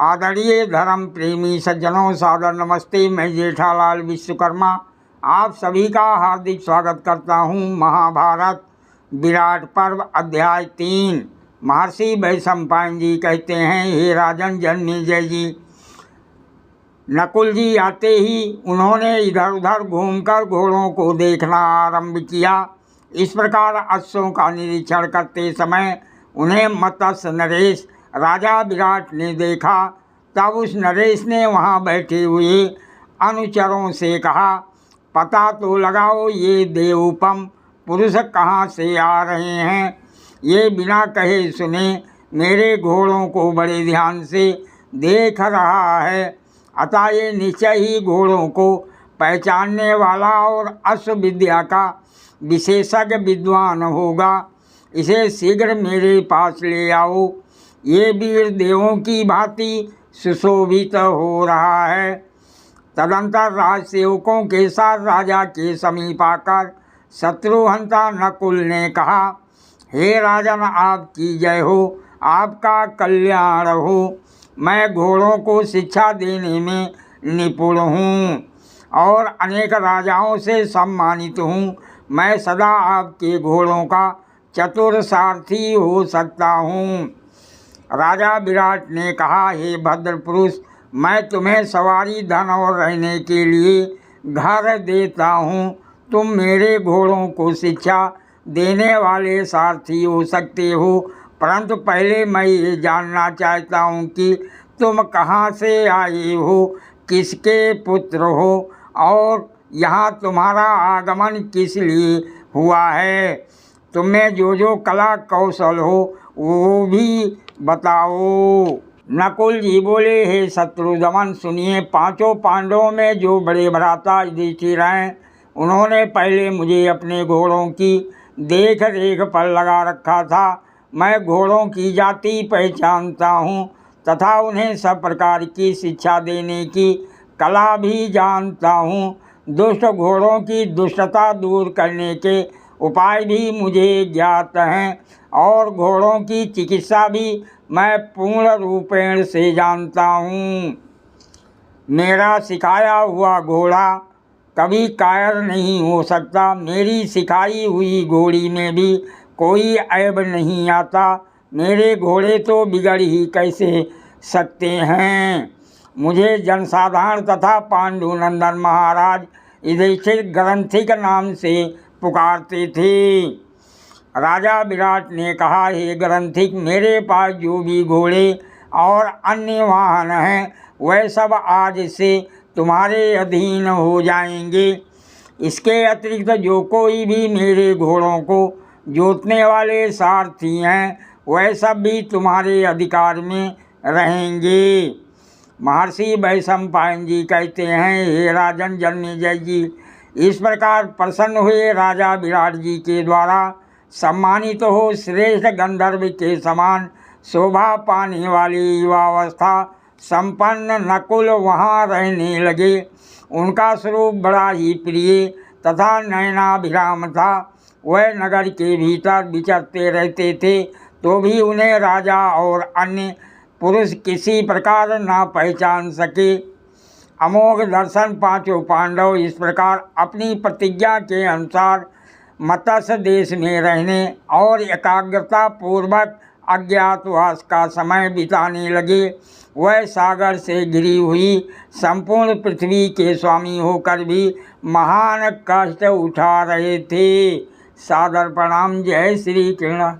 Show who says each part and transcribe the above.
Speaker 1: आदरणीय धर्म प्रेमी सज्जनों, सादर नमस्ते। मैं जेठालाल विश्वकर्मा आप सभी का हार्दिक स्वागत करता हूँ। महाभारत विराट पर्व अध्याय 3। महर्षि वैशंपायन जी कहते हैं, हे राजन जन्मेजय जी, नकुल जी आते ही उन्होंने इधर उधर घूमकर घोड़ों को देखना आरंभ किया। इस प्रकार अश्वों का निरीक्षण करते समय उन्हें मत्स्य नरेश राजा विराट ने देखा। तब उस नरेश ने वहाँ बैठे हुए अनुचरों से कहा, पता तो लगाओ ये देवोपम पुरुष कहाँ से आ रहे हैं। ये बिना कहे सुने मेरे घोड़ों को बड़े ध्यान से देख रहा है, अतः ये निश्चय ही घोड़ों को पहचानने वाला और अश्व विद्या का विशेषज्ञ विद्वान होगा। इसे शीघ्र मेरे पास ले आओ। ये वीर देवों की भांति सुशोभित हो रहा है। तदंतर राजसेवकों के साथ राजा के समीप आकर शत्रुहंता नकुल ने कहा, हे राजन, आपकी जय हो, आपका कल्याण हो। मैं घोड़ों को शिक्षा देने में निपुण हूँ और अनेक राजाओं से सम्मानित हूँ। मैं सदा आपके घोड़ों का चतुर सारथी हो सकता हूँ। राजा विराट ने कहा, हे भद्र पुरुष, मैं तुम्हें सवारी, धन और रहने के लिए घर देता हूँ। तुम मेरे घोड़ों को शिक्षा देने वाले सारथी हो सकते हो, परंतु पहले मैं ये जानना चाहता हूँ कि तुम कहाँ से आए हो, किसके पुत्र हो और यहाँ तुम्हारा आगमन किस लिए हुआ है। तुम्हें जो कला कौशल हो वो भी बताओ। नकुल जी बोले, हे शत्रुदमन, सुनिए, पांचों पांडवों में जो बड़े भ्राता युधिष्ठिर हैं, उन्होंने पहले मुझे अपने घोड़ों की देख रेख पर लगा रखा था। मैं घोड़ों की जाति पहचानता हूँ तथा उन्हें सब प्रकार की शिक्षा देने की कला भी जानता हूँ। दुष्ट घोड़ों की दुष्टता दूर करने के उपाय भी मुझे ज्ञात हैं और घोड़ों की चिकित्सा भी मैं पूर्ण रूपेण से जानता हूँ। मेरा सिखाया हुआ घोड़ा कभी कायर नहीं हो सकता। मेरी सिखाई हुई घोड़ी में भी कोई ऐब नहीं आता। मेरे घोड़े तो बिगड़ ही कैसे सकते हैं। मुझे जनसाधारण तथा पांडुनंदन महाराज युधिष्ठिर ग्रंथिक नाम से पुकारते थे। राजा विराट ने कहा, हे ग्रंथिक, मेरे पास जो भी घोड़े और अन्य वाहन हैं वह सब आज से तुम्हारे अधीन हो जाएंगे। इसके अतिरिक्त जो कोई भी मेरे घोड़ों को जोतने वाले सारथी हैं वह सब भी तुम्हारे अधिकार में रहेंगे। महर्षि वैशंपायन जी कहते हैं, हे राजन जन्मेजय जी, इस प्रकार प्रसन्न हुए राजा विराट जी के द्वारा सम्मानित हो श्रेष्ठ गंधर्व के समान शोभा पाने वाली युवावस्था संपन्न नकुल वहाँ रहने लगे। उनका स्वरूप बड़ा ही प्रिय तथा नयनाभिराम था। वह नगर के भीतर विचरते रहते थे तो भी उन्हें राजा और अन्य पुरुष किसी प्रकार ना पहचान सके। अमोघ दर्शन पांचों पांडव इस प्रकार अपनी प्रतिज्ञा के अनुसार मत्स्य देश में रहने और एकाग्रता पूर्वक अज्ञातवास का समय बिताने लगे। वह सागर से घिरी हुई संपूर्ण पृथ्वी के स्वामी होकर भी महान कष्ट उठा रहे थे। सादर प्रणाम। जय श्री कृष्ण।